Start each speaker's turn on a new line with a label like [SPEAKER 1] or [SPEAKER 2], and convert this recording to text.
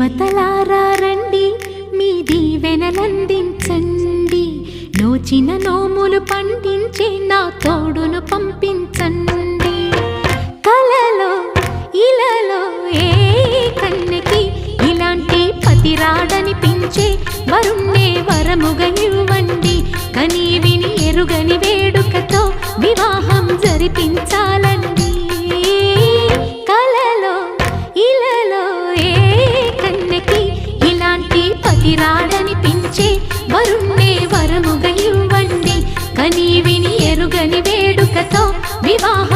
[SPEAKER 1] దేవతలారా రండి, మీ దీవెనలందించండి. నోచిన నోములు పండించే నా తోడును పంపించండి. కలలో ఇలలో ఏ కన్నెకి ఇలాంటి పతి రాడనిపించే వరుణ్ణే వరముగా ఇవ్వండి. కని విని ఎరుగని వేడుకతో వివాహం జరిపించాలండి. కలలో ఇలలో ఏ కన్నెకి ఇలాంటి పతి రాడనిపించే వరుణ్ణే వరముగా ఇవ్వండి. కని విని ఎరుగని వేడుకతో వివాహం